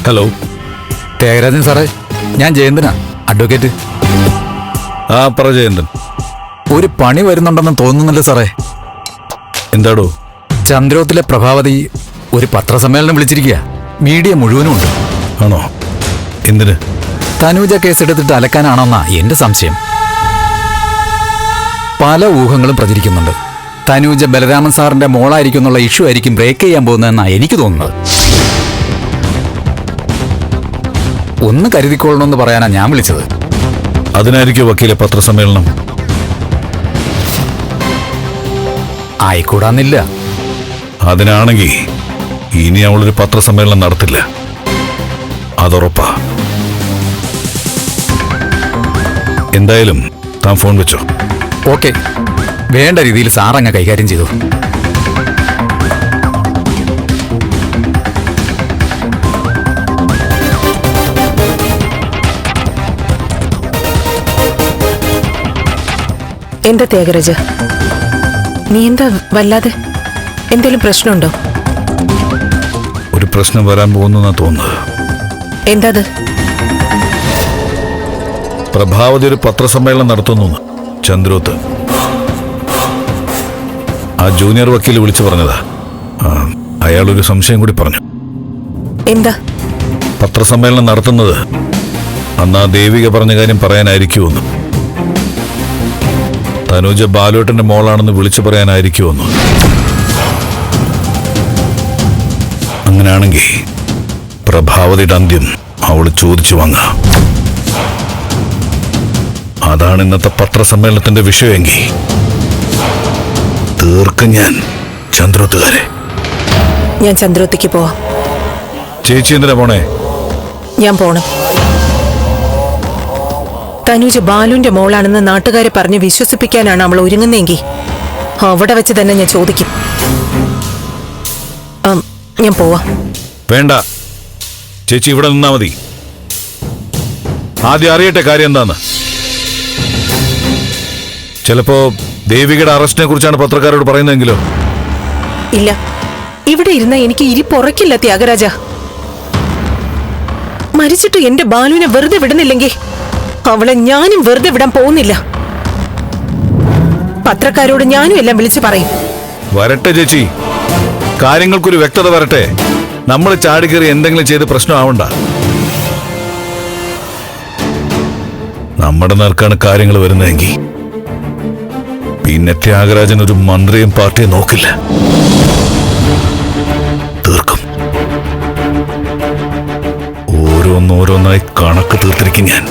Hello. Thyagarajan സാറേ, ഞാൻ ജയന്തനാ, advocate. ആ പറ ജയന്തൻ. ഒരു പണി വരുന്നുണ്ടെന്ന് തോന്നുന്നല്ലോ സാറേ. എന്താടോ? ചന്ദ്രോത്തിലെ പ്രഭാവതി ഒരു പത്രസമ്മേളനം വിളിച്ചിരിക്കുക. മീഡിയ മുഴുവനും ഉണ്ട്. ആണോ? എന്തിന്? തനൂജ കേസ് എടുത്തിട്ട് അലക്കാനാണെന്നാ എന്റെ സംശയം. പല ഊഹങ്ങളും പ്രചരിക്കുന്നുണ്ട്. തനൂജ ബലരാമൻ സാറിന്റെ മോളായിരിക്കുന്നുള്ള ഇഷ്യൂ ആയിരിക്കും ബ്രേക്ക് ചെയ്യാൻ പോകുന്നതെന്നാ എനിക്ക് തോന്നുന്നത്. ഒന്ന് കരുതിക്കൊള്ളണമെന്ന് പറയാനാ ഞാൻ വിളിച്ചത്. അതിനായിരിക്കും വക്കീലെ പത്രസമ്മേളനം? ആയിക്കൂടാന്നില്ല. അതിനാണെങ്കിൽ ഇനി അവളൊരു പത്രസമ്മേളനം നടത്തില്ല, അതുറപ്പാ. എന്തായാലും താൻ ഫോൺ വെച്ചോ. ഓക്കെ, വേണ്ട രീതിയിൽ സാറങ്ങ് കൈകാര്യം ചെയ്തു. എന്താ ത്യാഗരാജ, നീ എന്താ വല്ലാതെ? എന്തെങ്കിലും പ്രശ്നമുണ്ടോ? ഒരു പ്രശ്നം വരാൻ പോകുന്നെന്നാ തോന്നുന്നത്. എന്താ? പ്രഭാവതി ഒരു പത്രസമ്മേളനം നടത്തുന്നു ചന്ദ്രോത്ത്. ആ ജൂനിയർ വക്കീൽ വിളിച്ചു പറഞ്ഞതാ. അയാളൊരു സംശയം കൂടി പറഞ്ഞു. എന്താ? പത്രസമ്മേളനം നടത്തുന്നത് അന്ന് ആ ദേവിക പറഞ്ഞ കാര്യം പറയാനായിരിക്കുമെന്ന്. തനൂജ ബാലോട്ടന്റെ മോളാണെന്ന് വിളിച്ചു പറയാനായിരിക്കുമെന്ന്. അങ്ങനെയാണെങ്കിൽ പ്രഭാവതിയുടെ അന്ത്യം അവള് ചോദിച്ചു വാങ്ങാം. അതാണ് ഇന്നത്തെ പത്രസമ്മേളനത്തിന്റെ വിഷയമെങ്കിൽ തീർക്കും ഞാൻ ചന്ദ്രോത്തുകാരെ. ഞാൻ ചന്ദ്രോത്തേക്ക് പോവാം. ചേച്ചി എന്തിനാ പോണേ? ഞാൻ പോണം. തനൂജ് ബാലുവിന്റെ മോളാണെന്ന് നാട്ടുകാരെ പറഞ്ഞ് വിശ്വസിപ്പിക്കാനാണ് അവൾ ഒരുങ്ങുന്നെങ്കിൽ അവിടെ വെച്ച് തന്നെ ഞാൻ ചോദിക്കും. ഞാൻ പോവാ. വേണ്ട ചേച്ചി, ഇവിടെ നിന്നാ മതി. ആദ്യം അറിയട്ടെ കാര്യം എന്താന്ന്. ചിലപ്പോ ദേവികയുടെ അറസ്റ്റിനെ കുറിച്ചാണ് പത്രക്കാരോട് പറയുന്നതെങ്കിലോ? ഇല്ല, ഇവിടെ ഇരുന്ന എനിക്ക് ഇരിപ്പുറക്കില്ല ത്യാഗരാജ. മരിച്ചിട്ട് എന്റെ ബാലുവിനെ വെറുതെ വിടുന്നില്ലെങ്കിൽ അവളെ ഞാനും വെറുതെ വിടാൻ പോകുന്നില്ല. പത്രക്കാരോട് ഞാനും എല്ലാം വിളിച്ചു പറയും. വരട്ടെ ചേച്ചി, കാര്യങ്ങൾക്കൊരു വ്യക്തത വരട്ടെ. നമ്മൾ ചാടിക്കേറി എന്തെങ്കിലും ചെയ്ത് പ്രശ്നമാവണ്ട. നമ്മുടെ നേർക്കാണ് കാര്യങ്ങൾ വരുന്നതെങ്കിൽ പിന്നെ ത്യാഗരാജൻ ഒരു മന്ത്രിയും പാർട്ടിയും നോക്കില്ല, തീർക്കും. ഓരോന്നോരോന്നായി കണക്ക് തീർത്തിരിക്കും ഞാൻ.